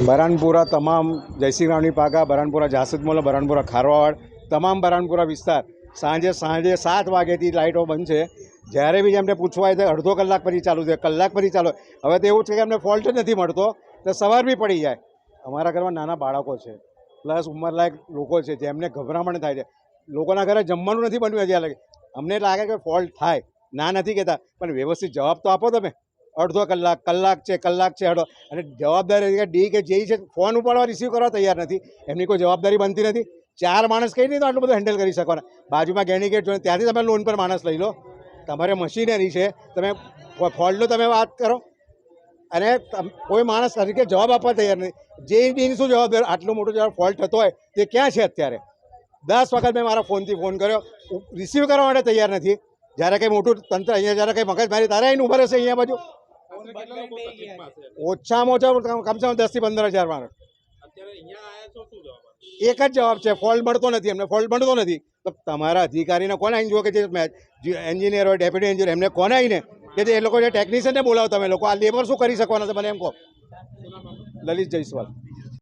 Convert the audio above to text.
બરાનપુરા તમામ જયસિંહ રાવની પાકા, બરાનપુરા જાસૂદમોલ, બરાનપુરા ખારવાવાડ, તમામ બરાનપુરા વિસ્તાર સાંજે 7 વાગ્યાથી લાઇટો બંધ છે. જ્યારે બી એમને પૂછવા આવે તો અડધો કલાક પછી ચાલુ છે, કલાક પછી ચાલુ. હવે તો એવું છે કે એમને ફોલ્ટ જ નથી મળતો, તો સવાર બી પડી જાય. અમારા ઘરમાં નાના બાળકો છે, પ્લસ ઉંમરલાયક લોકો છે, જેમને ગભરામણ થાય છે. લોકોના ઘરે જમવાનું નથી બન્યું હજી લાગે. અમને લાગે કે ફોલ્ટ થાય, ના નથી કહેતા, પણ વ્યવસ્થિત જવાબ તો આપો તમે. અડધો કલાક છે હડો, અને જવાબદારી ડી કે જે છે ફોન ઉપાડવા રિસીવ કરવા તૈયાર નથી. એમની કોઈ જવાબદારી બનતી નથી. 4 માણસ કઈ નહીં તો આટલું બધું હેન્ડલ કરી શકવાના. બાજુમાં ગેણીગેટ જોઈને ત્યાંથી તમે લોન પર માણસ લઈ લો. તમારે મશીનરી છે, તમે ફોલ્ટનો તમે વાત કરો, અને કોઈ માણસ તરીકે જવાબ આપવા તૈયાર નથી. જે ડીની શું જવાબદારી? આટલું મોટું જવાબ ફોલ્ટ થતો હોય તે ક્યાં છે અત્યારે? 10 વખત મેં મારા ફોનથી ફોન કર્યો, રિસીવ કરવા માટે તૈયાર નથી. જ્યારે કંઈ મોટું તંત્ર અહીંયા, જ્યારે કંઈ મગજમારી તારે આવીને ઉભા રહેશે અહીંયા બાજુ. ઓછામાં ઓછા કમસે કમ 10 થી 15 હજાર માણસ. એક જ જવાબ છે, ફોલ્ટ મળતો નથી. એમને ફોલ્ટ મળતો નથી તો તમારા અધિકારીને કોને આવીને જુઓ, કે જે એન્જિનિયર હોય, ડેપ્યુટી એન્જિનિયર, એમને કોને આવીને કે એ લોકો જે ટેકનિશિયનને બોલાવો. તમે લોકો આ લેબર શું કરી શકવાના છે મને એમ કહો. લલિત જયસ્વાલ.